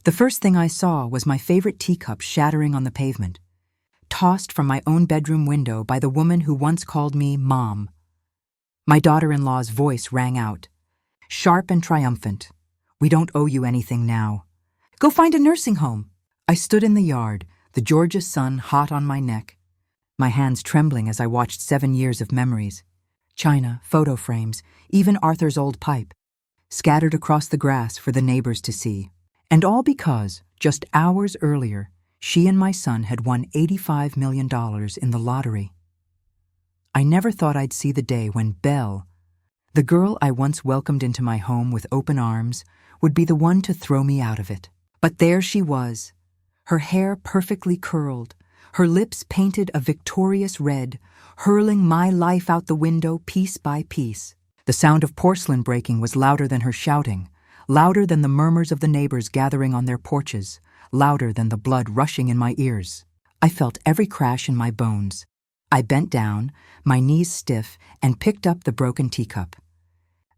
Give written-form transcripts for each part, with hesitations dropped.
The first thing I saw was my favorite teacup shattering on the pavement, tossed from my own bedroom window by the woman who once called me Mom. My daughter-in-law's voice rang out, sharp and triumphant. "We don't owe you anything now. Go find a nursing home." I stood in the yard, the Georgia sun hot on my neck, my hands trembling as I watched 7 years of memories, china, photo frames, even Arthur's old pipe, scattered across the grass for the neighbors to see. And all because, just hours earlier, she and my son had won $85 million in the lottery. I never thought I'd see the day when Belle, the girl I once welcomed into my home with open arms, would be the one to throw me out of it. But there she was, her hair perfectly curled, her lips painted a victorious red, hurling my life out the window piece by piece. The sound of porcelain breaking was louder than her shouting, louder than the murmurs of the neighbors gathering on their porches, louder than the blood rushing in my ears. I felt every crash in my bones. I bent down, my knees stiff, and picked up the broken teacup.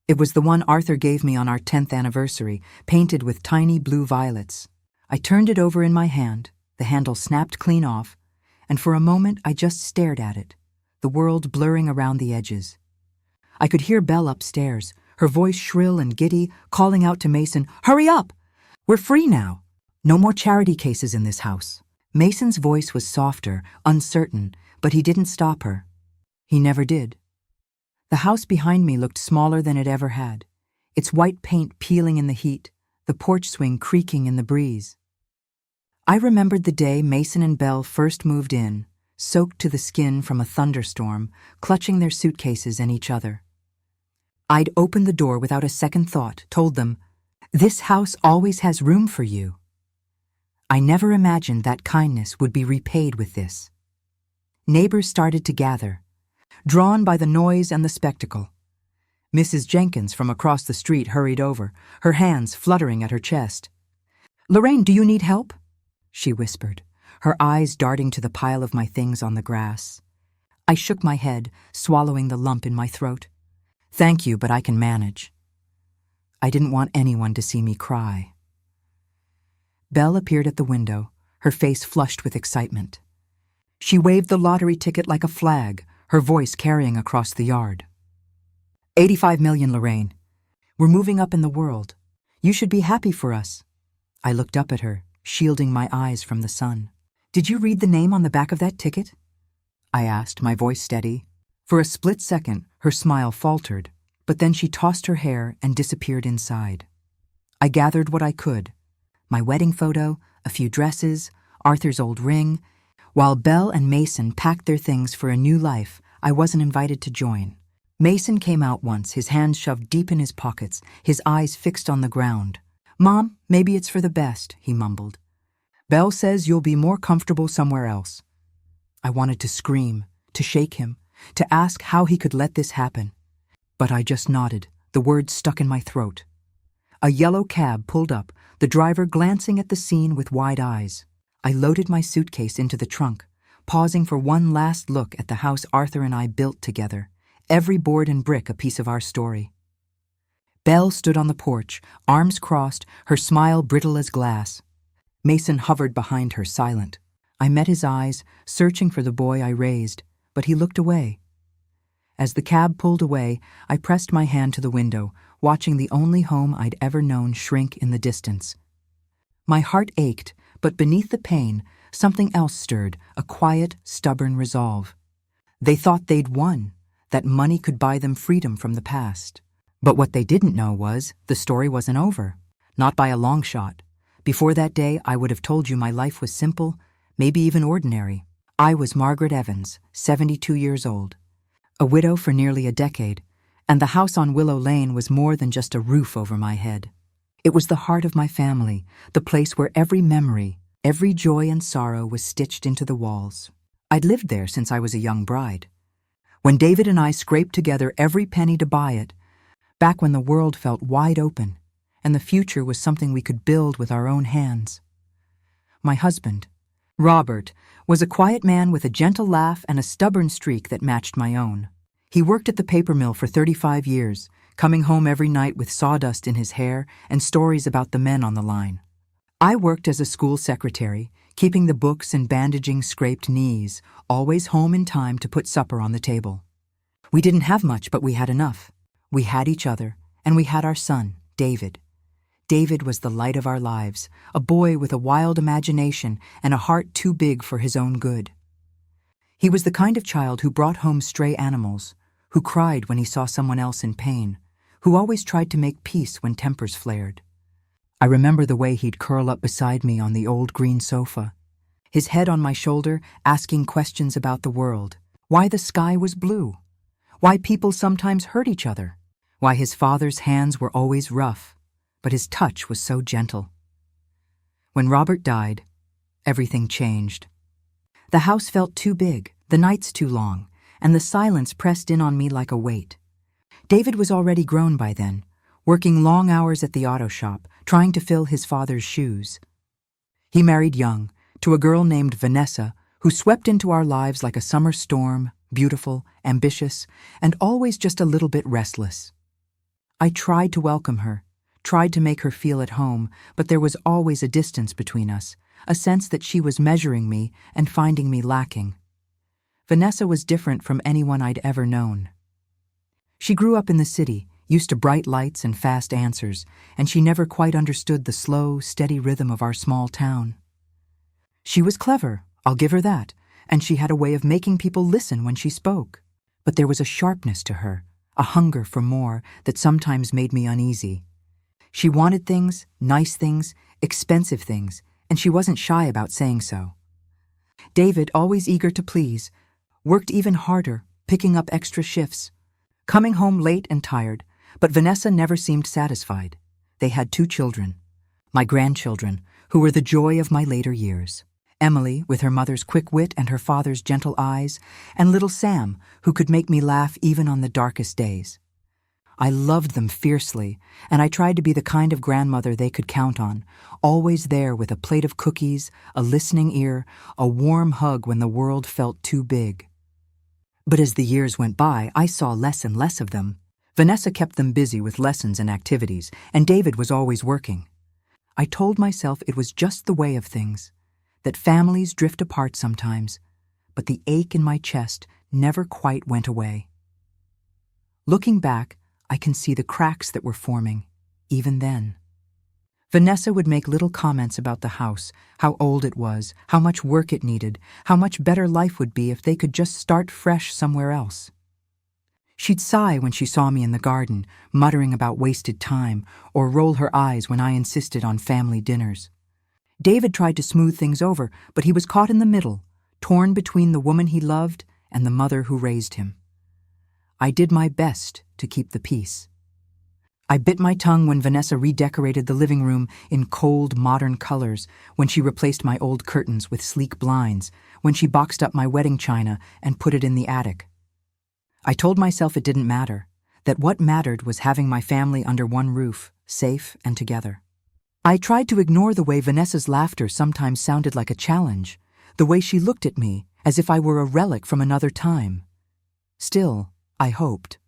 It was the one Arthur gave me on our 10th anniversary, painted with tiny blue violets. I turned it over in my hand, the handle snapped clean off, and for a moment I just stared at it, the world blurring around the edges. I could hear Belle upstairs, her voice shrill and giddy, calling out to Mason, "Hurry up! We're free now! No more charity cases in this house." Mason's voice was softer, uncertain, but he didn't stop her. He never did. The house behind me looked smaller than it ever had, its white paint peeling in the heat, the porch swing creaking in the breeze. I remembered the day Mason and Belle first moved in, soaked to the skin from a thunderstorm, clutching their suitcases and each other. I'd opened the door without a second thought, told them, "This house always has room for you." I never imagined that kindness would be repaid with this. Neighbors started to gather, drawn by the noise and the spectacle. Mrs. Jenkins from across the street hurried over, her hands fluttering at her chest. "Lorraine, do you need help?" she whispered, her eyes darting to the pile of my things on the grass. I shook my head, swallowing the lump in my throat. "Thank you, but I can manage." I didn't want anyone to see me cry. Belle appeared at the window, her face flushed with excitement. She waved the lottery ticket like a flag, her voice carrying across the yard. "85 million, Lorraine. We're moving up in the world. You should be happy for us." I looked up at her, shielding my eyes from the sun. "Did you read the name on the back of that ticket?" I asked, my voice steady. For a split second, her smile faltered, but then she tossed her hair and disappeared inside. I gathered what I could. My wedding photo, a few dresses, Arthur's old ring. While Belle and Mason packed their things for a new life, I wasn't invited to join. Mason came out once, his hands shoved deep in his pockets, his eyes fixed on the ground. "Mom, maybe it's for the best," he mumbled. "Belle says you'll be more comfortable somewhere else." I wanted to scream, to shake him, to ask how he could let this happen. But I just nodded, the words stuck in my throat. A yellow cab pulled up, the driver glancing at the scene with wide eyes. I loaded my suitcase into the trunk, pausing for one last look at the house Arthur and I built together, every board and brick a piece of our story. Belle stood on the porch, arms crossed, her smile brittle as glass. Mason hovered behind her, silent. I met his eyes, searching for the boy I raised, but he looked away. As the cab pulled away, I pressed my hand to the window, watching the only home I'd ever known shrink in the distance. My heart ached, but beneath the pain, something else stirred, a quiet, stubborn resolve. They thought they'd won, that money could buy them freedom from the past. But what they didn't know was the story wasn't over, not by a long shot. Before that day, I would have told you my life was simple, maybe even ordinary. I was Margaret Evans, 72 years old, a widow for nearly a decade, and the house on Willow Lane was more than just a roof over my head. It was the heart of my family, the place where every memory, every joy and sorrow was stitched into the walls. I'd lived there since I was a young bride. When David and I scraped together every penny to buy it, back when the world felt wide open, and the future was something we could build with our own hands. My husband, Robert, was a quiet man with a gentle laugh and a stubborn streak that matched my own. He worked at the paper mill for 35 years, coming home every night with sawdust in his hair and stories about the men on the line. I worked as a school secretary, keeping the books and bandaging scraped knees, always home in time to put supper on the table. We didn't have much, but we had enough. We had each other, and we had our son, David. David was the light of our lives, a boy with a wild imagination and a heart too big for his own good. He was the kind of child who brought home stray animals, who cried when he saw someone else in pain, who always tried to make peace when tempers flared. I remember the way he'd curl up beside me on the old green sofa, his head on my shoulder, asking questions about the world, why the sky was blue, why people sometimes hurt each other, why his father's hands were always rough, but his touch was so gentle. When Robert died, everything changed. The house felt too big, the nights too long, and the silence pressed in on me like a weight. David was already grown by then, working long hours at the auto shop, trying to fill his father's shoes. He married young, to a girl named Vanessa, who swept into our lives like a summer storm, beautiful, ambitious, and always just a little bit restless. I tried to welcome her, tried to make her feel at home, but there was always a distance between us, a sense that she was measuring me and finding me lacking. Vanessa was different from anyone I'd ever known. She grew up in the city, used to bright lights and fast answers, and she never quite understood the slow, steady rhythm of our small town. She was clever, I'll give her that, and she had a way of making people listen when she spoke. But there was a sharpness to her, a hunger for more, that sometimes made me uneasy. She wanted things, nice things, expensive things, and she wasn't shy about saying so. David, always eager to please, worked even harder, picking up extra shifts, coming home late and tired, but Vanessa never seemed satisfied. They had 2 children, my grandchildren, who were the joy of my later years. Emily, with her mother's quick wit and her father's gentle eyes, and little Sam, who could make me laugh even on the darkest days. I loved them fiercely, and I tried to be the kind of grandmother they could count on, always there with a plate of cookies, a listening ear, a warm hug when the world felt too big. But as the years went by, I saw less and less of them. Vanessa kept them busy with lessons and activities, and David was always working. I told myself it was just the way of things, that families drift apart sometimes, but the ache in my chest never quite went away. Looking back, I can see the cracks that were forming, even then. Vanessa would make little comments about the house, how old it was, how much work it needed, how much better life would be if they could just start fresh somewhere else. She'd sigh when she saw me in the garden, muttering about wasted time, or roll her eyes when I insisted on family dinners. David tried to smooth things over, but he was caught in the middle, torn between the woman he loved and the mother who raised him. I did my best to keep the peace. I bit my tongue when Vanessa redecorated the living room in cold, modern colors, when she replaced my old curtains with sleek blinds, when she boxed up my wedding china and put it in the attic. I told myself it didn't matter, that what mattered was having my family under one roof, safe and together. I tried to ignore the way Vanessa's laughter sometimes sounded like a challenge, the way she looked at me as if I were a relic from another time. Still, I hoped.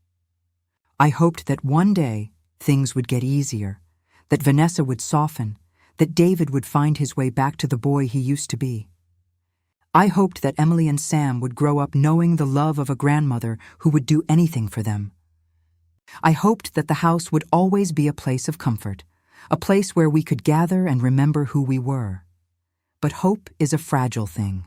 I hoped that one day things would get easier, that Vanessa would soften, that David would find his way back to the boy he used to be. I hoped that Emily and Sam would grow up knowing the love of a grandmother who would do anything for them. I hoped that the house would always be a place of comfort, a place where we could gather and remember who we were. But hope is a fragile thing.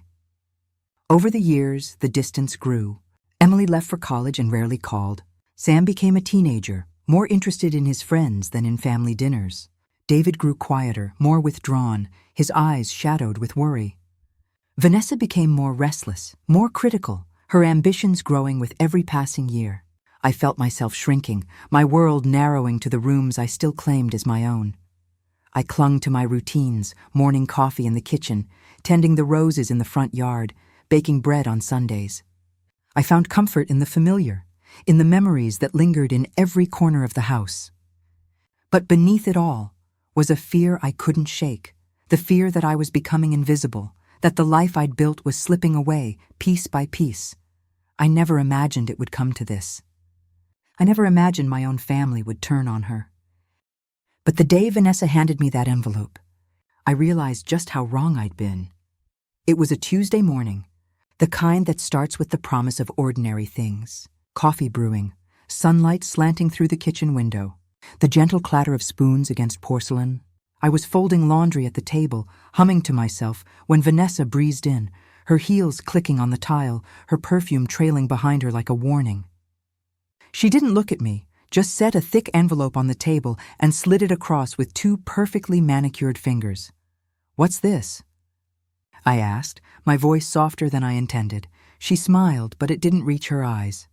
Over the years, the distance grew. Emily left for college and rarely called. Sam became a teenager, more interested in his friends than in family dinners. David grew quieter, more withdrawn, his eyes shadowed with worry. Vanessa became more restless, more critical, her ambitions growing with every passing year. I felt myself shrinking, my world narrowing to the rooms I still claimed as my own. I clung to my routines, morning coffee in the kitchen, tending the roses in the front yard, baking bread on Sundays. I found comfort in the familiar, in the memories that lingered in every corner of the house. But beneath it all was a fear I couldn't shake, the fear that I was becoming invisible, that the life I'd built was slipping away, piece by piece. I never imagined it would come to this. I never imagined my own family would turn on her. But the day Vanessa handed me that envelope, I realized just how wrong I'd been. It was a Tuesday morning, the kind that starts with the promise of ordinary things. Coffee brewing, sunlight slanting through the kitchen window, the gentle clatter of spoons against porcelain. I was folding laundry at the table, humming to myself, when Vanessa breezed in, her heels clicking on the tile, her perfume trailing behind her like a warning. She didn't look at me, just set a thick envelope on the table and slid it across with two perfectly manicured fingers. "What's this?" I asked, my voice softer than I intended. She smiled, but it didn't reach her eyes.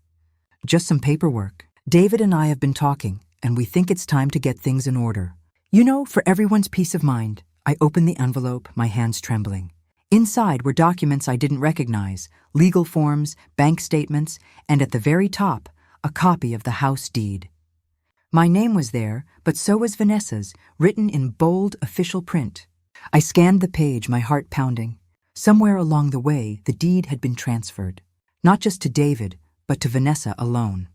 "Just some paperwork. David and I have been talking, and we think it's time to get things in order. You know, for everyone's peace of mind." I opened the envelope, my hands trembling. Inside were documents I didn't recognize, legal forms, bank statements, and at the very top, a copy of the house deed. My name was there, but so was Vanessa's, written in bold official print. I scanned the page, my heart pounding. Somewhere along the way, the deed had been transferred, not just to David, but to Vanessa alone.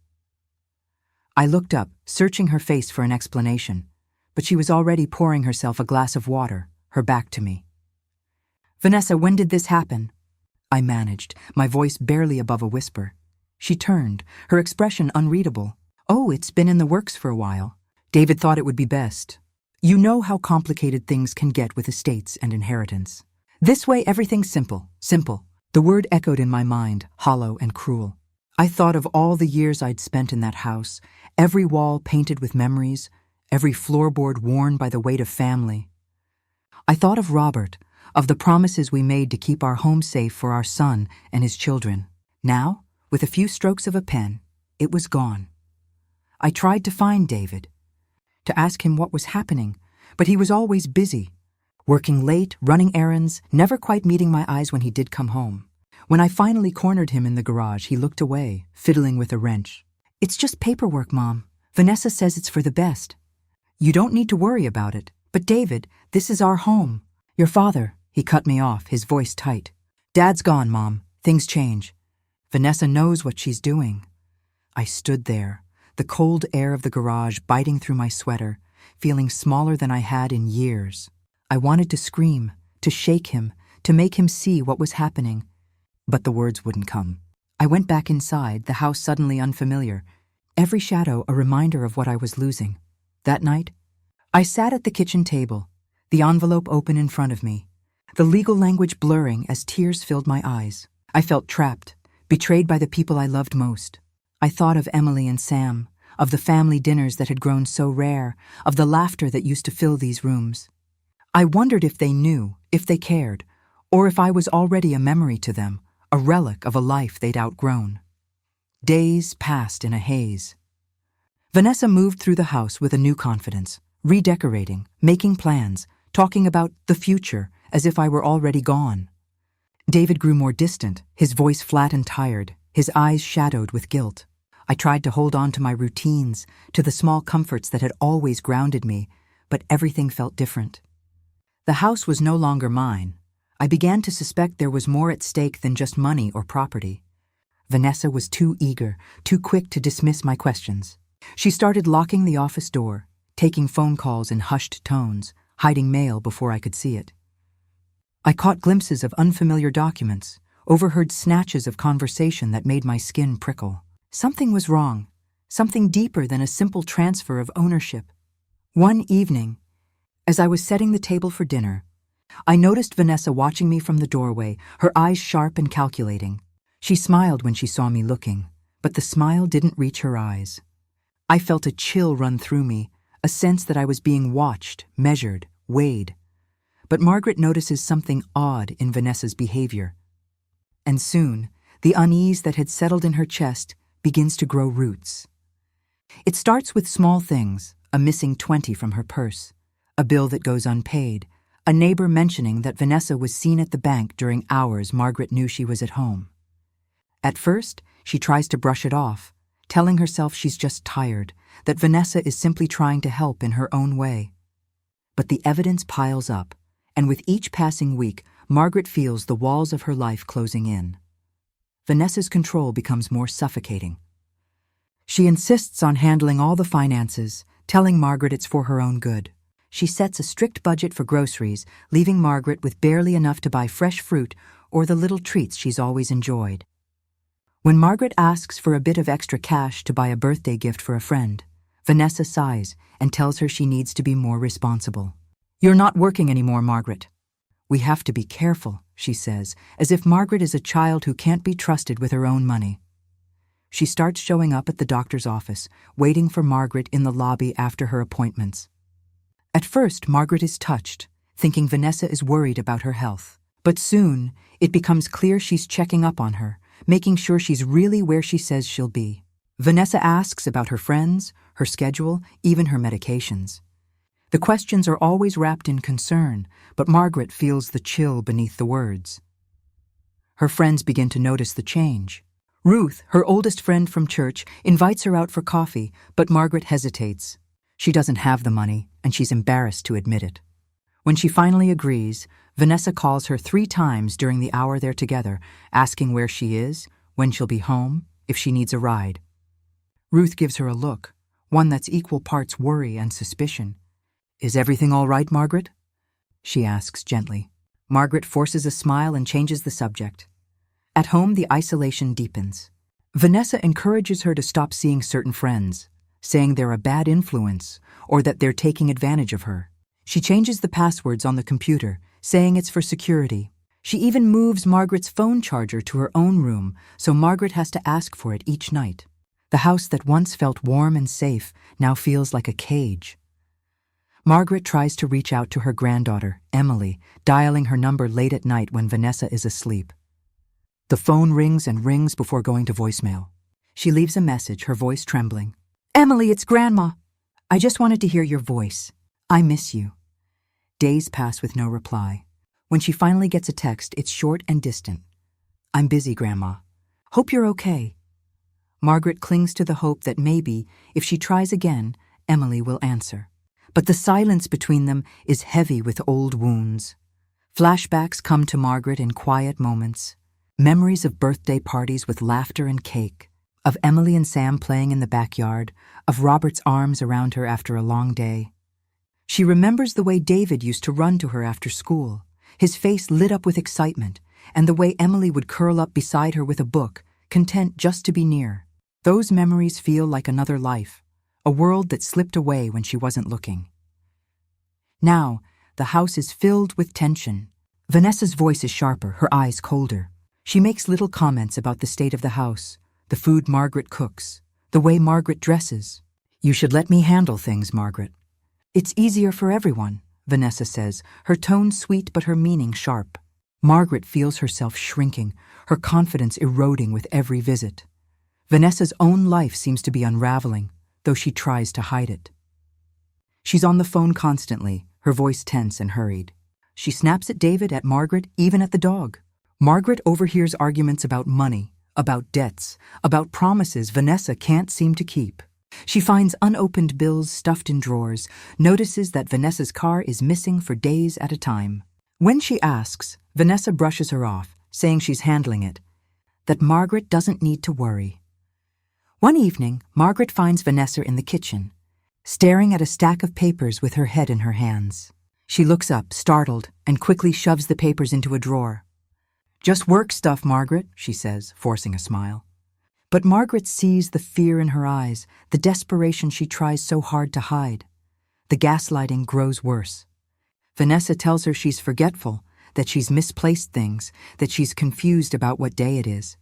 I looked up, searching her face for an explanation, but she was already pouring herself a glass of water, her back to me. "Vanessa, when did this happen?" I managed, my voice barely above a whisper. She turned, her expression unreadable. "Oh, it's been in the works for a while. David thought it would be best. You know how complicated things can get with estates and inheritance. This way, everything's simple, simple." The word echoed in my mind, hollow and cruel. I thought of all the years I'd spent in that house, every wall painted with memories, every floorboard worn by the weight of family. I thought of Robert, of the promises we made to keep our home safe for our son and his children. Now, with a few strokes of a pen, it was gone. I tried to find David, to ask him what was happening, but he was always busy, working late, running errands, never quite meeting my eyes when he did come home. When I finally cornered him in the garage, he looked away, fiddling with a wrench. "It's just paperwork, Mom. Vanessa says it's for the best. You don't need to worry about it. But David, this is our home. Your father," he cut me off, his voice tight. "Dad's gone, Mom. Things change. Vanessa knows what she's doing." I stood there, the cold air of the garage biting through my sweater, feeling smaller than I had in years. I wanted to scream, to shake him, to make him see what was happening. But the words wouldn't come. I went back inside, the house suddenly unfamiliar, every shadow a reminder of what I was losing. That night, I sat at the kitchen table, the envelope open in front of me, the legal language blurring as tears filled my eyes. I felt trapped, betrayed by the people I loved most. I thought of Emily and Sam, of the family dinners that had grown so rare, of the laughter that used to fill these rooms. I wondered if they knew, if they cared, or if I was already a memory to them, a relic of a life they'd outgrown. Days passed in a haze. Vanessa moved through the house with a new confidence, redecorating, making plans, talking about the future as if I were already gone. David grew more distant, his voice flat and tired, his eyes shadowed with guilt. I tried to hold on to my routines, to the small comforts that had always grounded me, but everything felt different. The house was no longer mine. I began to suspect there was more at stake than just money or property. Vanessa was too eager, too quick to dismiss my questions. She started locking the office door, taking phone calls in hushed tones, hiding mail before I could see it. I caught glimpses of unfamiliar documents, overheard snatches of conversation that made my skin prickle. Something was wrong, something deeper than a simple transfer of ownership. One evening, as I was setting the table for dinner, I noticed Vanessa watching me from the doorway, her eyes sharp and calculating. She smiled when she saw me looking, but the smile didn't reach her eyes. I felt a chill run through me, a sense that I was being watched, measured, weighed. But Margaret notices something odd in Vanessa's behavior. And soon, the unease that had settled in her chest begins to grow roots. It starts with small things, a missing 20 from her purse, a bill that goes unpaid, a neighbor mentioning that Vanessa was seen at the bank during hours Margaret knew she was at home. At first, she tries to brush it off, telling herself she's just tired, that Vanessa is simply trying to help in her own way. But the evidence piles up, and with each passing week, Margaret feels the walls of her life closing in. Vanessa's control becomes more suffocating. She insists on handling all the finances, telling Margaret it's for her own good. She sets a strict budget for groceries, leaving Margaret with barely enough to buy fresh fruit or the little treats she's always enjoyed. When Margaret asks for a bit of extra cash to buy a birthday gift for a friend, Vanessa sighs and tells her she needs to be more responsible. "You're not working anymore, Margaret." "We have to be careful," she says, as if Margaret is a child who can't be trusted with her own money. She starts showing up at the doctor's office, waiting for Margaret in the lobby after her appointments. At first, Margaret is touched, thinking Vanessa is worried about her health. But soon, it becomes clear she's checking up on her, making sure she's really where she says she'll be. Vanessa asks about her friends, her schedule, even her medications. The questions are always wrapped in concern, but Margaret feels the chill beneath the words. Her friends begin to notice the change. Ruth, her oldest friend from church, invites her out for coffee, but Margaret hesitates. She doesn't have the money, and she's embarrassed to admit it. When she finally agrees, Vanessa calls her 3 times during the hour they're together, asking where she is, when she'll be home, if she needs a ride. Ruth gives her a look, one that's equal parts worry and suspicion. "Is everything all right, Margaret?" she asks gently. Margaret forces a smile and changes the subject. At home, the isolation deepens. Vanessa encourages her to stop seeing certain friends, saying they're a bad influence or that they're taking advantage of her. She changes the passwords on the computer, saying it's for security. She even moves Margaret's phone charger to her own room, so Margaret has to ask for it each night. The house that once felt warm and safe now feels like a cage. Margaret tries to reach out to her granddaughter, Emily, dialing her number late at night when Vanessa is asleep. The phone rings and rings before going to voicemail. She leaves a message, her voice trembling. "Emily, it's Grandma. I just wanted to hear your voice. I miss you." Days pass with no reply. When she finally gets a text, it's short and distant. "I'm busy, Grandma. Hope you're okay." Margaret clings to the hope that maybe, if she tries again, Emily will answer. But the silence between them is heavy with old wounds. Flashbacks come to Margaret in quiet moments. Memories of birthday parties with laughter and cake, of Emily and Sam playing in the backyard, of Robert's arms around her after a long day. She remembers the way David used to run to her after school, his face lit up with excitement, and the way Emily would curl up beside her with a book, content just to be near. Those memories feel like another life, a world that slipped away when she wasn't looking. Now, the house is filled with tension. Vanessa's voice is sharper, her eyes colder. She makes little comments about the state of the house, the food Margaret cooks, the way Margaret dresses. "You should let me handle things, Margaret." "It's easier for everyone," Vanessa says, her tone sweet but her meaning sharp. Margaret feels herself shrinking, her confidence eroding with every visit. Vanessa's own life seems to be unraveling, though she tries to hide it. She's on the phone constantly, her voice tense and hurried. She snaps at David, at Margaret, even at the dog. Margaret overhears arguments about money, about debts, about promises Vanessa can't seem to keep. She finds unopened bills stuffed in drawers, notices that Vanessa's car is missing for days at a time. When she asks, Vanessa brushes her off, saying she's handling it, that Margaret doesn't need to worry. One evening, Margaret finds Vanessa in the kitchen, staring at a stack of papers with her head in her hands. She looks up, startled, and quickly shoves the papers into a drawer. "Just work stuff, Margaret," she says, forcing a smile. But Margaret sees the fear in her eyes, the desperation she tries so hard to hide. The gaslighting grows worse. Vanessa tells her she's forgetful, that she's misplaced things, that she's confused about what day it is.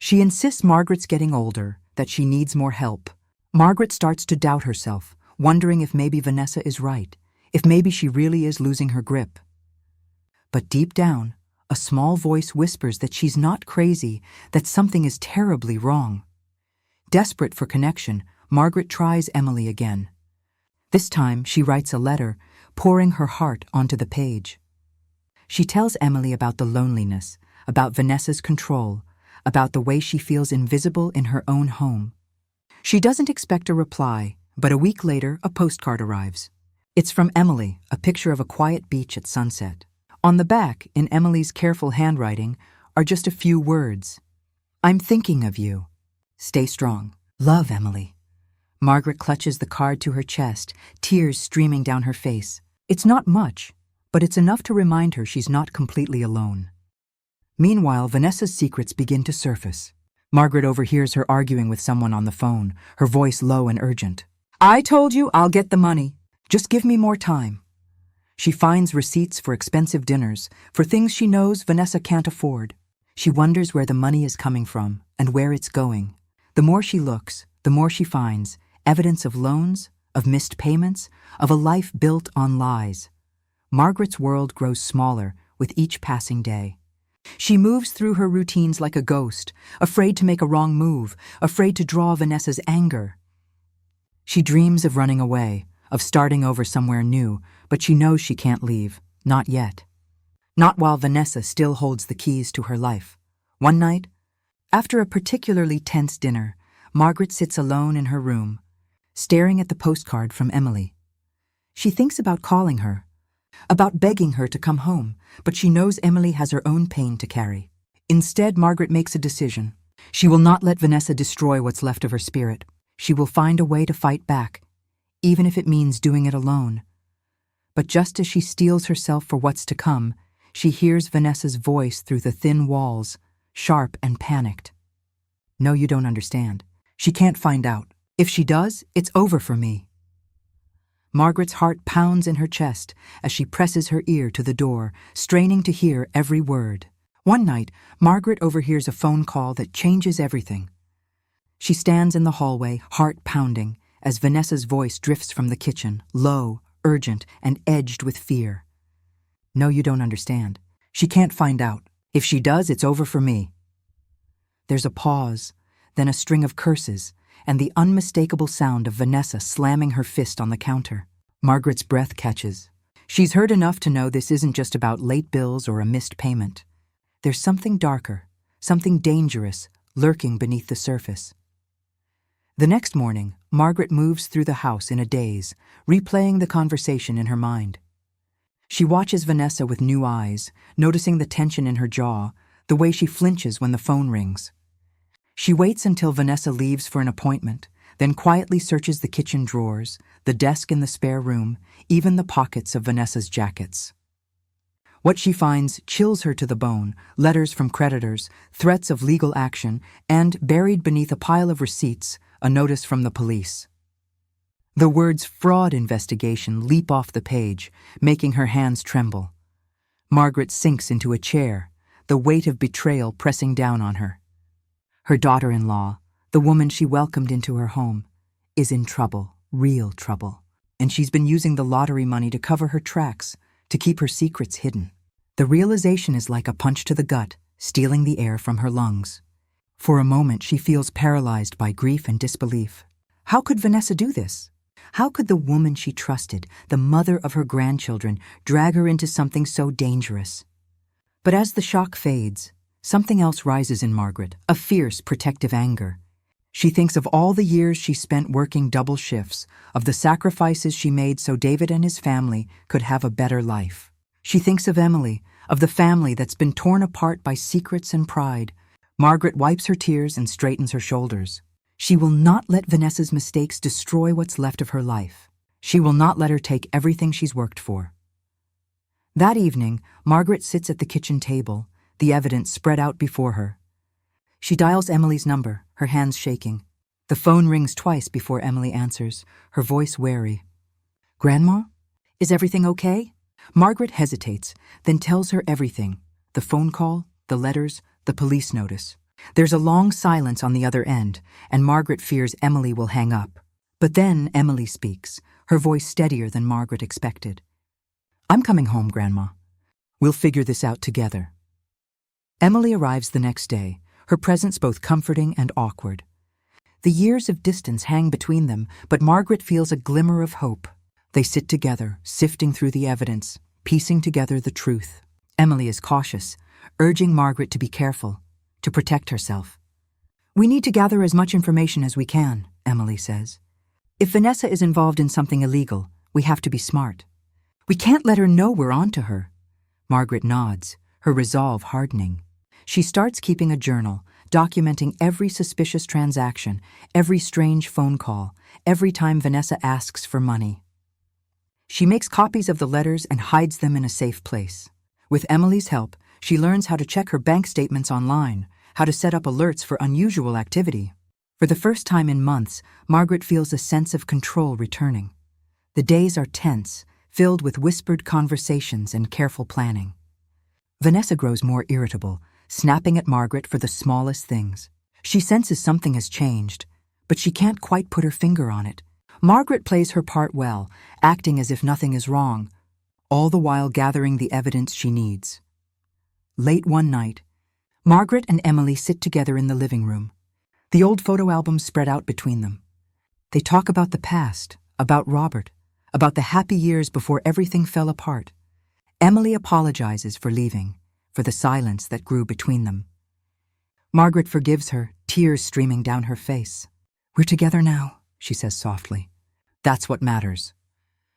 She insists Margaret's getting older, that she needs more help. Margaret starts to doubt herself, wondering if maybe Vanessa is right, if maybe she really is losing her grip. But deep down, a small voice whispers that she's not crazy, that something is terribly wrong. Desperate for connection, Margaret tries Emily again. This time, she writes a letter, pouring her heart onto the page. She tells Emily about the loneliness, about Vanessa's control, about the way she feels invisible in her own home. She doesn't expect a reply, but a week later, a postcard arrives. It's from Emily, a picture of a quiet beach at sunset. On the back, in Emily's careful handwriting, are just a few words. "I'm thinking of you. Stay strong. Love, Emily." Margaret clutches the card to her chest, tears streaming down her face. It's not much, but it's enough to remind her she's not completely alone. Meanwhile, Vanessa's secrets begin to surface. Margaret overhears her arguing with someone on the phone, her voice low and urgent. "I told you I'll get the money. Just give me more time." She finds receipts for expensive dinners, for things she knows Vanessa can't afford. She wonders where the money is coming from and where it's going. The more she looks, the more she finds evidence of loans, of missed payments, of a life built on lies. Margaret's world grows smaller with each passing day. She moves through her routines like a ghost, afraid to make a wrong move, afraid to draw Vanessa's anger. She dreams of running away, of starting over somewhere new, but she knows she can't leave, not yet. Not while Vanessa still holds the keys to her life. One night, after a particularly tense dinner, Margaret sits alone in her room, staring at the postcard from Emily. She thinks about calling her, about begging her to come home, but she knows Emily has her own pain to carry. Instead, Margaret makes a decision. She will not let Vanessa destroy what's left of her spirit. She will find a way to fight back, even if it means doing it alone. But just as she steels herself for what's to come, she hears Vanessa's voice through the thin walls, sharp and panicked. "No, you don't understand. She can't find out. If she does, it's over for me." Margaret's heart pounds in her chest as she presses her ear to the door, straining to hear every word. One night, Margaret overhears a phone call that changes everything. She stands in the hallway, heart pounding, as Vanessa's voice drifts from the kitchen, low, urgent, and edged with fear. "No, you don't understand. She can't find out. If she does, it's over for me." There's a pause, then a string of curses, and the unmistakable sound of Vanessa slamming her fist on the counter. Margaret's breath catches. She's heard enough to know this isn't just about late bills or a missed payment. There's something darker, something dangerous, lurking beneath the surface. The next morning, Margaret moves through the house in a daze, replaying the conversation in her mind. She watches Vanessa with new eyes, noticing the tension in her jaw, the way she flinches when the phone rings. She waits until Vanessa leaves for an appointment, then quietly searches the kitchen drawers, the desk in the spare room, even the pockets of Vanessa's jackets. What she finds chills her to the bone: letters from creditors, threats of legal action, and, buried beneath a pile of receipts, a notice from the police. The words "fraud investigation" leap off the page, making her hands tremble. Margaret sinks into a chair, the weight of betrayal pressing down on her. Her daughter-in-law, the woman she welcomed into her home, is in trouble, real trouble, and she's been using the lottery money to cover her tracks, to keep her secrets hidden. The realization is like a punch to the gut, stealing the air from her lungs. For a moment, she feels paralyzed by grief and disbelief. How could Vanessa do this? How could the woman she trusted, the mother of her grandchildren, drag her into something so dangerous? But as the shock fades, something else rises in Margaret, a fierce, protective anger. She thinks of all the years she spent working double shifts, of the sacrifices she made so David and his family could have a better life. She thinks of Emily, of the family that's been torn apart by secrets and pride. Margaret wipes her tears and straightens her shoulders. She will not let Vanessa's mistakes destroy what's left of her life. She will not let her take everything she's worked for. That evening, Margaret sits at the kitchen table, the evidence spread out before her. She dials Emily's number, her hands shaking. The phone rings twice before Emily answers, her voice wary. "Grandma? Is everything okay?" Margaret hesitates, then tells her everything: the phone call, the letters, the police notice. There's a long silence on the other end, and Margaret fears Emily will hang up. But then Emily speaks, her voice steadier than Margaret expected. "I'm coming home, Grandma. We'll figure this out together." Emily arrives the next day, her presence both comforting and awkward. The years of distance hang between them, but Margaret feels a glimmer of hope. They sit together, sifting through the evidence, piecing together the truth. Emily is cautious, urging Margaret to be careful, to protect herself. "We need to gather as much information as we can," Emily says. "If Vanessa is involved in something illegal, we have to be smart. We can't let her know we're onto her." Margaret nods, her resolve hardening. She starts keeping a journal, documenting every suspicious transaction, every strange phone call, every time Vanessa asks for money. She makes copies of the letters and hides them in a safe place. With Emily's help, she learns how to check her bank statements online, how to set up alerts for unusual activity. For the first time in months, Margaret feels a sense of control returning. The days are tense, filled with whispered conversations and careful planning. Vanessa grows more irritable, snapping at Margaret for the smallest things. She senses something has changed, but she can't quite put her finger on it. Margaret plays her part well, acting as if nothing is wrong, all the while gathering the evidence she needs. Late one night, Margaret and Emily sit together in the living room. The old photo albums spread out between them. They talk about the past, about Robert, about the happy years before everything fell apart. Emily apologizes for leaving, for the silence that grew between them. Margaret forgives her, tears streaming down her face. "We're together now," she says softly. "That's what matters."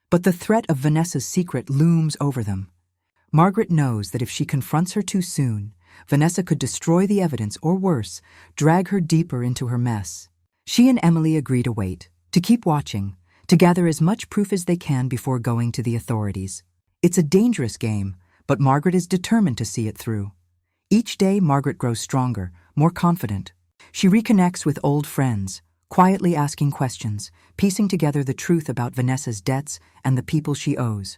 But the threat of Vanessa's secret looms over them. Margaret knows that if she confronts her too soon, Vanessa could destroy the evidence or worse, drag her deeper into her mess. She and Emily agree to wait, to keep watching, to gather as much proof as they can before going to the authorities. It's a dangerous game, but Margaret is determined to see it through. Each day, Margaret grows stronger, more confident. She reconnects with old friends, quietly asking questions, piecing together the truth about Vanessa's debts and the people she owes.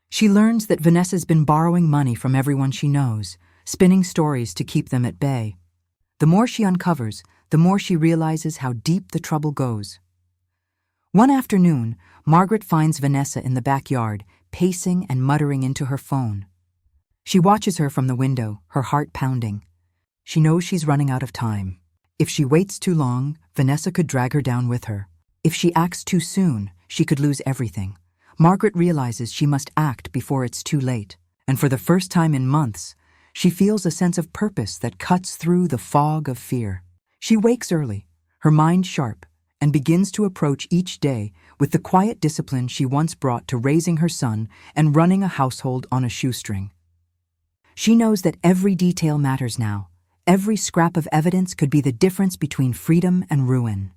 She learns that Vanessa's been borrowing money from everyone she knows, spinning stories to keep them at bay. The more she uncovers, the more she realizes how deep the trouble goes. One afternoon, Margaret finds Vanessa in the backyard, pacing and muttering into her phone. She watches her from the window, her heart pounding. She knows she's running out of time. If she waits too long, Vanessa could drag her down with her. If she acts too soon, she could lose everything. Margaret realizes she must act before it's too late, and for the first time in months, she feels a sense of purpose that cuts through the fog of fear. She wakes early, her mind sharp, and begins to approach each day with the quiet discipline she once brought to raising her son and running a household on a shoestring. She knows that every detail matters now. Every scrap of evidence could be the difference between freedom and ruin.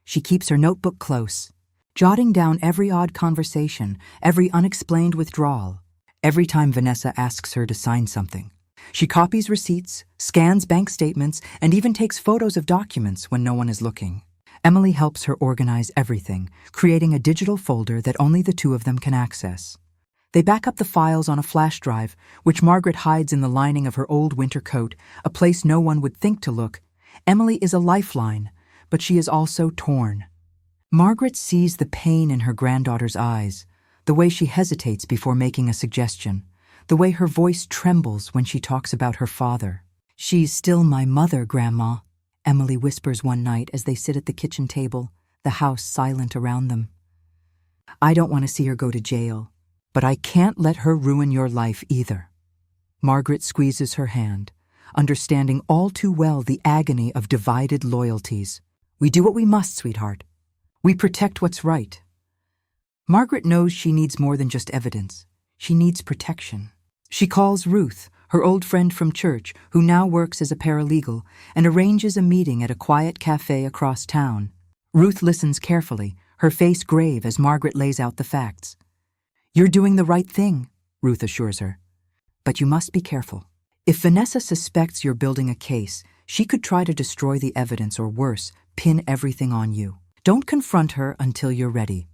She keeps her notebook close, jotting down every odd conversation, every unexplained withdrawal, every time Vanessa asks her to sign something. She copies receipts, scans bank statements, and even takes photos of documents when no one is looking. Emily helps her organize everything, creating a digital folder that only the two of them can access. They back up the files on a flash drive, which Margaret hides in the lining of her old winter coat, a place no one would think to look. Emily is a lifeline, but she is also torn. Margaret sees the pain in her granddaughter's eyes, the way she hesitates before making a suggestion, the way her voice trembles when she talks about her father. "She's still my mother, Grandma," Emily whispers one night as they sit at the kitchen table, the house silent around them. "I don't want to see her go to jail, but I can't let her ruin your life either." Margaret squeezes her hand, understanding all too well the agony of divided loyalties. "We do what we must, sweetheart. We protect what's right." Margaret knows she needs more than just evidence. She needs protection. She calls Ruth, her old friend from church, who now works as a paralegal, and arranges a meeting at a quiet cafe across town. Ruth listens carefully, her face grave as Margaret lays out the facts. "You're doing the right thing," Ruth assures her. "But you must be careful. If Vanessa suspects you're building a case, she could try to destroy the evidence or worse, pin everything on you. Don't confront her until you're ready."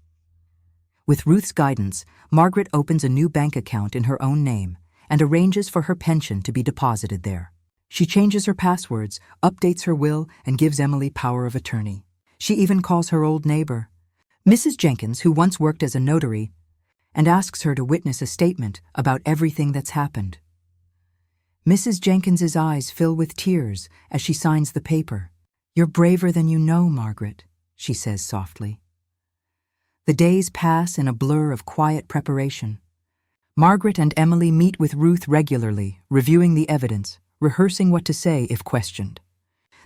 With Ruth's guidance, Margaret opens a new bank account in her own name and arranges for her pension to be deposited there. She changes her passwords, updates her will, and gives Emily power of attorney. She even calls her old neighbor, Mrs. Jenkins, who once worked as a notary, and asks her to witness a statement about everything that's happened. Mrs. Jenkins's eyes fill with tears as she signs the paper. "You're braver than you know, Margaret," she says softly. The days pass in a blur of quiet preparation. Margaret and Emily meet with Ruth regularly, reviewing the evidence, rehearsing what to say if questioned.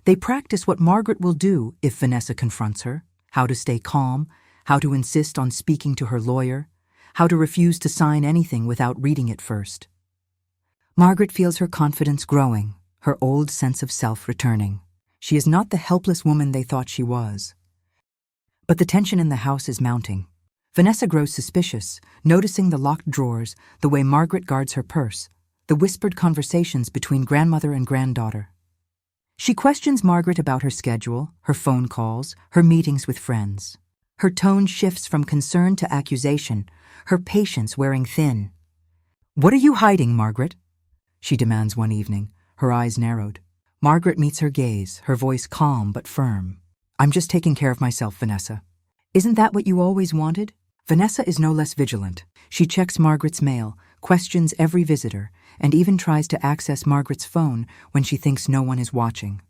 They practice what Margaret will do if Vanessa confronts her, how to stay calm, how to insist on speaking to her lawyer, how to refuse to sign anything without reading it first. Margaret feels her confidence growing, her old sense of self returning. She is not the helpless woman they thought she was. But the tension in the house is mounting. Vanessa grows suspicious, noticing the locked drawers, the way Margaret guards her purse, the whispered conversations between grandmother and granddaughter. She questions Margaret about her schedule, her phone calls, her meetings with friends. Her tone shifts from concern to accusation, her patience wearing thin. "What are you hiding, Margaret?" she demands one evening, her eyes narrowed. Margaret meets her gaze, her voice calm but firm. "I'm just taking care of myself, Vanessa." "Isn't that what you always wanted?" Vanessa is no less vigilant. She checks Margaret's mail, questions every visitor, and even tries to access Margaret's phone when she thinks no one is watching.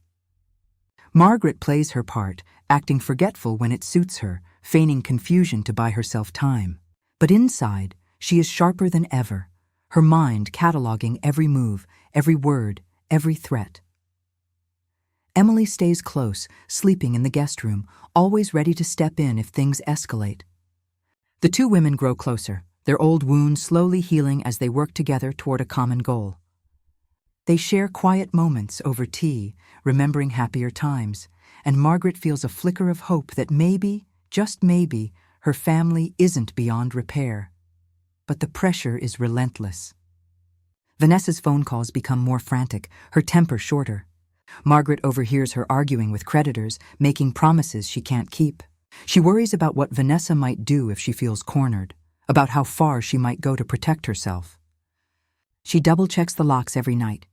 Margaret plays her part, acting forgetful when it suits her, feigning confusion to buy herself time. But inside, she is sharper than ever, her mind cataloging every move, every word, every threat. Emily stays close, sleeping in the guest room, always ready to step in if things escalate. The two women grow closer, their old wounds slowly healing as they work together toward a common goal. They share quiet moments over tea, remembering happier times, and Margaret feels a flicker of hope that maybe, just maybe, her family isn't beyond repair. But the pressure is relentless. Vanessa's phone calls become more frantic, her temper shorter. Margaret overhears her arguing with creditors, making promises she can't keep. She worries about what Vanessa might do if she feels cornered, about how far she might go to protect herself. She double-checks the locks every night,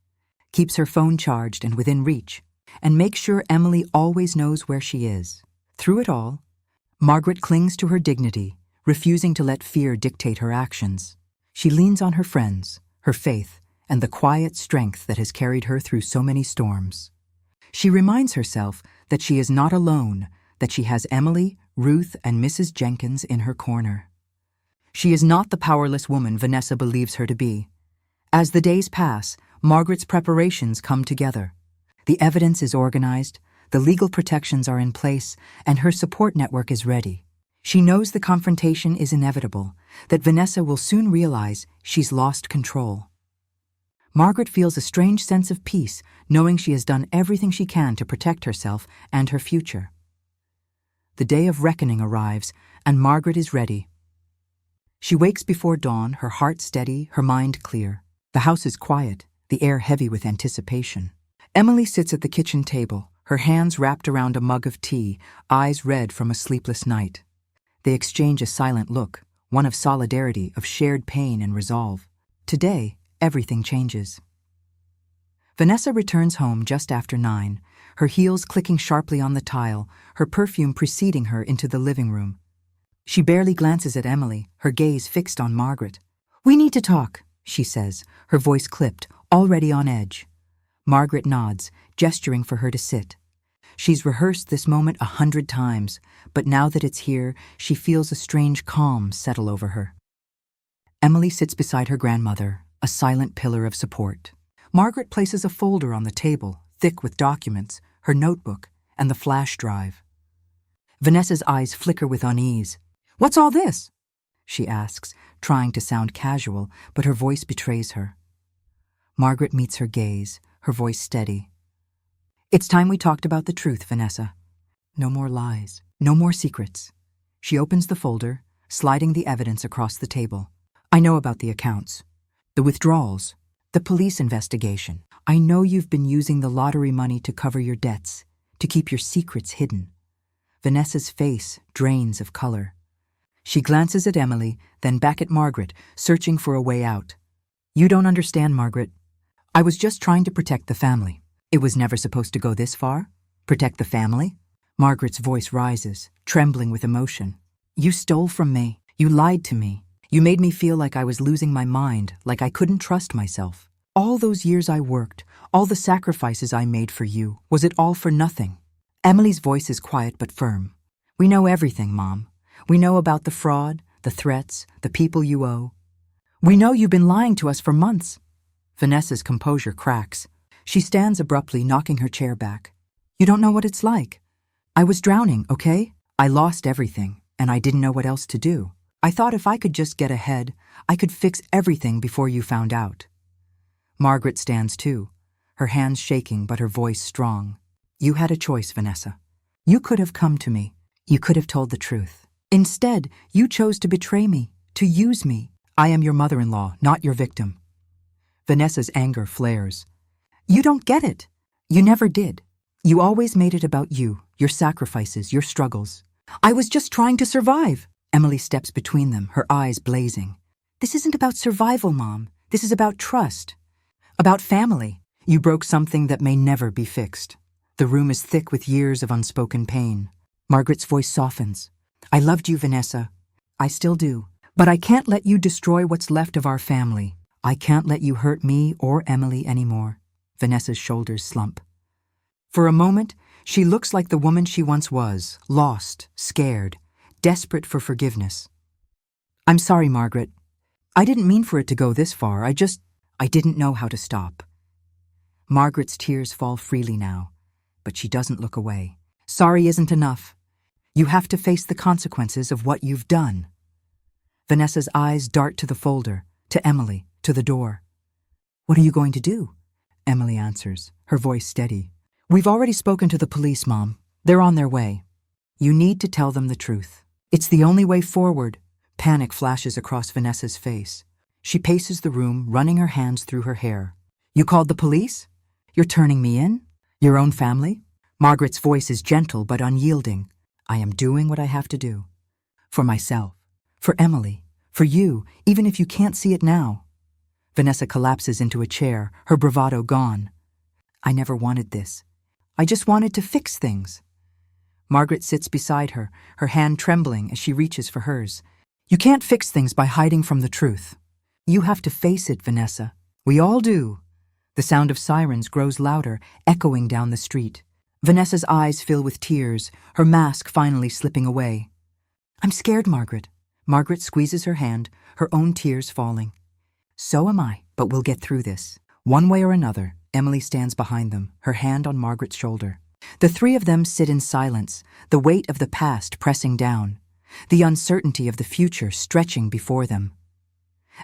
keeps her phone charged and within reach, and makes sure Emily always knows where she is. Through it all, Margaret clings to her dignity, refusing to let fear dictate her actions. She leans on her friends, her faith, and the quiet strength that has carried her through so many storms. She reminds herself that she is not alone, that she has Emily, Ruth, and Mrs. Jenkins in her corner. She is not the powerless woman Vanessa believes her to be. As the days pass, Margaret's preparations come together. The evidence is organized, the legal protections are in place, and her support network is ready. She knows the confrontation is inevitable, that Vanessa will soon realize she's lost control. Margaret feels a strange sense of peace, knowing she has done everything she can to protect herself and her future. The day of reckoning arrives, and Margaret is ready. She wakes before dawn, her heart steady, her mind clear. The house is quiet, the air heavy with anticipation. Emily sits at the kitchen table, her hands wrapped around a mug of tea, eyes red from a sleepless night. They exchange a silent look, one of solidarity, of shared pain and resolve. Today, everything changes. Vanessa returns home just after 9, her heels clicking sharply on the tile, her perfume preceding her into the living room. She barely glances at Emily, her gaze fixed on Margaret. "We need to talk," she says, her voice clipped, already on edge. Margaret nods, gesturing for her to sit. She's rehearsed this moment 100 times, but now that it's here, she feels a strange calm settle over her. Emily sits beside her grandmother, a silent pillar of support. Margaret places a folder on the table, thick with documents, her notebook, and the flash drive. Vanessa's eyes flicker with unease. "What's all this?" she asks, trying to sound casual, but her voice betrays her. Margaret meets her gaze, her voice steady. "It's time we talked about the truth, Vanessa. No more lies, no more secrets." She opens the folder, sliding the evidence across the table. "I know about the accounts, the withdrawals, the police investigation. I know you've been using the lottery money to cover your debts, to keep your secrets hidden." Vanessa's face drains of color. She glances at Emily, then back at Margaret, searching for a way out. "You don't understand, Margaret. I was just trying to protect the family. It was never supposed to go this far. Protect the family?" Margaret's voice rises, trembling with emotion. "You stole from me. You lied to me. You made me feel like I was losing my mind, like I couldn't trust myself. All those years I worked, all the sacrifices I made for you, was it all for nothing?" Emily's voice is quiet but firm. "We know everything, Mom. We know about the fraud, the threats, the people you owe. We know you've been lying to us for months." Vanessa's composure cracks. She stands abruptly, knocking her chair back. "You don't know what it's like. I was drowning, okay? I lost everything, and I didn't know what else to do. I thought if I could just get ahead, I could fix everything before you found out." Margaret stands too, her hands shaking but her voice strong. "You had a choice, Vanessa. You could have come to me. You could have told the truth. Instead, you chose to betray me, to use me. I am your mother-in-law, not your victim. Vanessa's anger flares. You don't get it. You never did. You always made it about you, your sacrifices, your struggles. I was just trying to survive. Emily steps between them, her eyes blazing. This isn't about survival, Mom. This is about trust. About family. You broke something that may never be fixed. The room is thick with years of unspoken pain. Margaret's voice softens. I loved you, Vanessa. I still do. But I can't let you destroy what's left of our family. I can't let you hurt me or Emily anymore. Vanessa's shoulders slump. For a moment, she looks like the woman she once was, lost, scared, desperate for forgiveness. I'm sorry, Margaret. I didn't mean for it to go this far. I didn't know how to stop. Margaret's tears fall freely now, but she doesn't look away. Sorry isn't enough. You have to face the consequences of what you've done. Vanessa's eyes dart to the folder, to Emily, to the door. What are you going to do? Emily answers, her voice steady. We've already spoken to the police, Mom. They're on their way. You need to tell them the truth. It's the only way forward. Panic flashes across Vanessa's face. She paces the room, running her hands through her hair. You called the police? You're turning me in? Your own family? Margaret's voice is gentle but unyielding. I am doing what I have to do. For myself. For Emily. For you, even if you can't see it now. Vanessa collapses into a chair, her bravado gone. I never wanted this. I just wanted to fix things. Margaret sits beside her, her hand trembling as she reaches for hers. You can't fix things by hiding from the truth. You have to face it, Vanessa. We all do. The sound of sirens grows louder, echoing down the street. Vanessa's eyes fill with tears, her mask finally slipping away. I'm scared, Margaret. Margaret squeezes her hand, her own tears falling. So am I, but we'll get through this. One way or another, Emily stands behind them, her hand on Margaret's shoulder. The three of them sit in silence, the weight of the past pressing down, the uncertainty of the future stretching before them.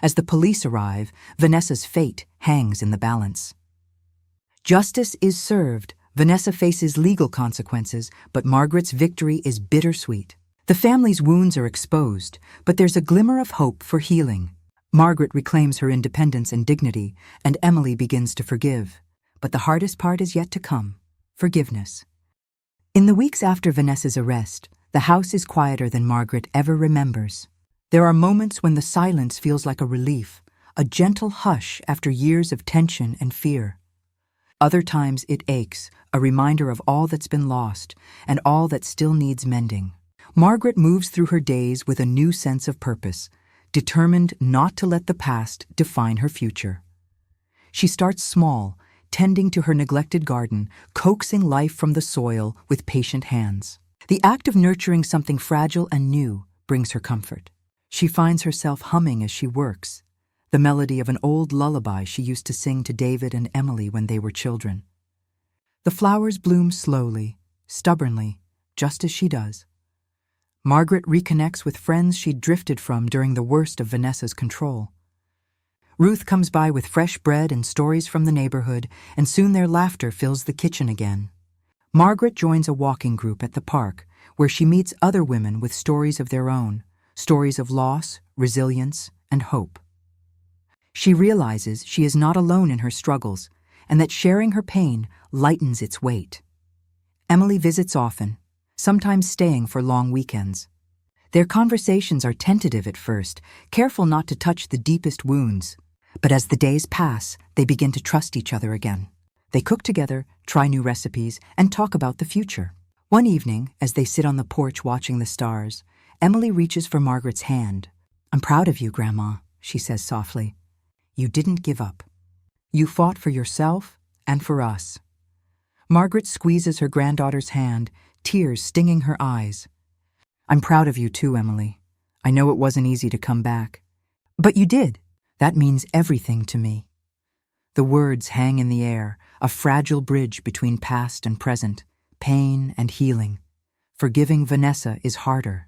As the police arrive, Vanessa's fate hangs in the balance. Justice is served. Vanessa faces legal consequences, but Margaret's victory is bittersweet. The family's wounds are exposed, but there's a glimmer of hope for healing. Margaret reclaims her independence and dignity, and Emily begins to forgive. But the hardest part is yet to come. Forgiveness. In the weeks after Vanessa's arrest, the house is quieter than Margaret ever remembers. There are moments when the silence feels like a relief, a gentle hush after years of tension and fear. Other times it aches, a reminder of all that's been lost and all that still needs mending. Margaret moves through her days with a new sense of purpose, determined not to let the past define her future. She starts small, tending to her neglected garden, coaxing life from the soil with patient hands. The act of nurturing something fragile and new brings her comfort. She finds herself humming as she works, the melody of an old lullaby she used to sing to David and Emily when they were children. The flowers bloom slowly, stubbornly, just as she does. Margaret reconnects with friends she'd drifted from during the worst of Vanessa's control. Ruth comes by with fresh bread and stories from the neighborhood, and soon their laughter fills the kitchen again. Margaret joins a walking group at the park, where she meets other women with stories of their own, stories of loss, resilience, and hope. She realizes she is not alone in her struggles, and that sharing her pain lightens its weight. Emily visits often, sometimes staying for long weekends. Their conversations are tentative at first, careful not to touch the deepest wounds. But as the days pass, they begin to trust each other again. They cook together, try new recipes, and talk about the future. One evening, as they sit on the porch watching the stars, Emily reaches for Margaret's hand. I'm proud of you, Grandma, she says softly. You didn't give up. You fought for yourself and for us. Margaret squeezes her granddaughter's hand, tears stinging her eyes. I'm proud of you too, Emily. I know it wasn't easy to come back. But you did. That means everything to me. The words hang in the air, a fragile bridge between past and present, pain and healing. Forgiving Vanessa is harder.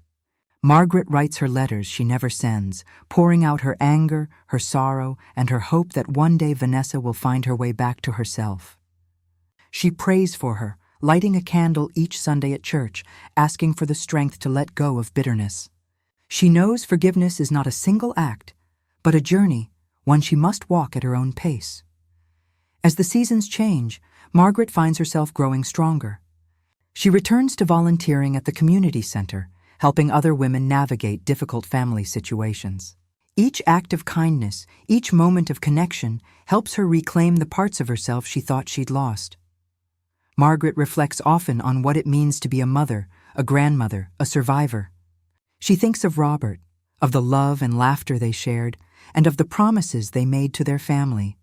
Margaret writes her letters she never sends, pouring out her anger, her sorrow, and her hope that one day Vanessa will find her way back to herself. She prays for her, lighting a candle each Sunday at church, asking for the strength to let go of bitterness. She knows forgiveness is not a single act, but a journey, one she must walk at her own pace. As the seasons change, Margaret finds herself growing stronger. She returns to volunteering at the community center, helping other women navigate difficult family situations. Each act of kindness, each moment of connection, helps her reclaim the parts of herself she thought she'd lost. Margaret reflects often on what it means to be a mother, a grandmother, a survivor. She thinks of Robert, of the love and laughter they shared, and of the promises they made to their family.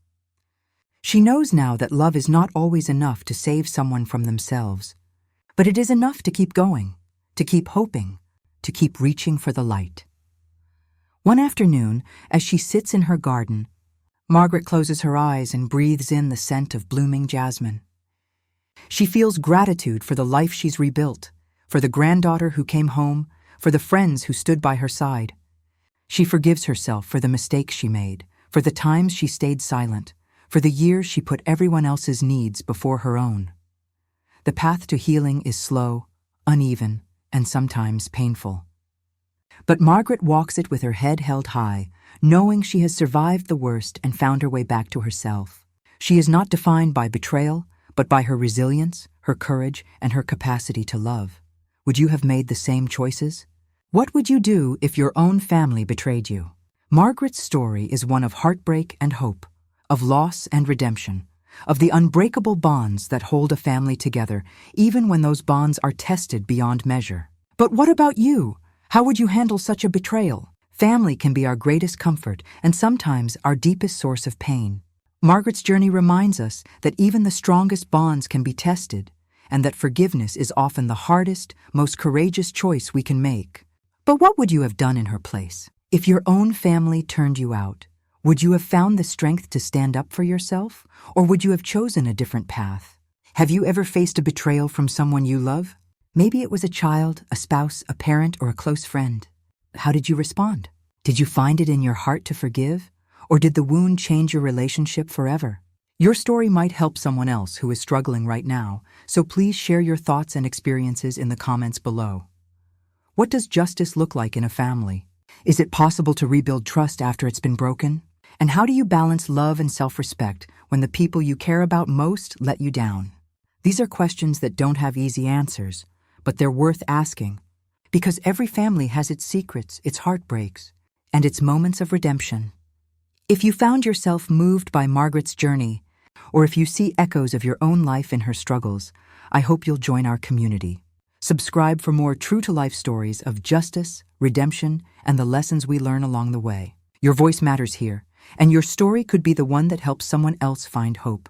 She knows now that love is not always enough to save someone from themselves, but it is enough to keep going, to keep hoping, to keep reaching for the light. One afternoon, as she sits in her garden, Margaret closes her eyes and breathes in the scent of blooming jasmine. She feels gratitude for the life she's rebuilt, for the granddaughter who came home, for the friends who stood by her side. She forgives herself for the mistakes she made, for the times she stayed silent, for the years she put everyone else's needs before her own. The path to healing is slow, uneven, and sometimes painful. But Margaret walks it with her head held high, knowing she has survived the worst and found her way back to herself. She is not defined by betrayal, but by her resilience, her courage, and her capacity to love. Would you have made the same choices? What would you do if your own family betrayed you? Margaret's story is one of heartbreak and hope, of loss and redemption, of the unbreakable bonds that hold a family together, even when those bonds are tested beyond measure. But what about you? How would you handle such a betrayal? Family can be our greatest comfort and sometimes our deepest source of pain. Margaret's journey reminds us that even the strongest bonds can be tested, and that forgiveness is often the hardest, most courageous choice we can make. But what would you have done in her place? If your own family turned you out, would you have found the strength to stand up for yourself, or would you have chosen a different path? Have you ever faced a betrayal from someone you love? Maybe it was a child, a spouse, a parent, or a close friend. How did you respond? Did you find it in your heart to forgive, or did the wound change your relationship forever? Your story might help someone else who is struggling right now, so please share your thoughts and experiences in the comments below. What does justice look like in a family? Is it possible to rebuild trust after it's been broken? And how do you balance love and self-respect when the people you care about most let you down? These are questions that don't have easy answers, but they're worth asking, because every family has its secrets, its heartbreaks, and its moments of redemption. If you found yourself moved by Margaret's journey, or if you see echoes of your own life in her struggles, I hope you'll join our community. Subscribe for more true-to-life stories of justice, redemption, and the lessons we learn along the way. Your voice matters here, and your story could be the one that helps someone else find hope.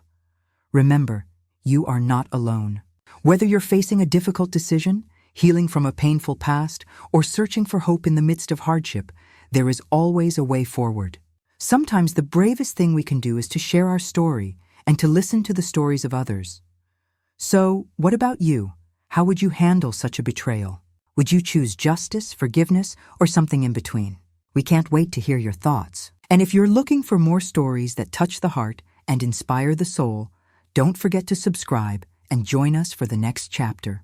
Remember, you are not alone. Whether you're facing a difficult decision, healing from a painful past, or searching for hope in the midst of hardship, there is always a way forward. Sometimes the bravest thing we can do is to share our story and to listen to the stories of others. So, what about you? How would you handle such a betrayal? Would you choose justice, forgiveness, or something in between? We can't wait to hear your thoughts. And if you're looking for more stories that touch the heart and inspire the soul, don't forget to subscribe and join us for the next chapter.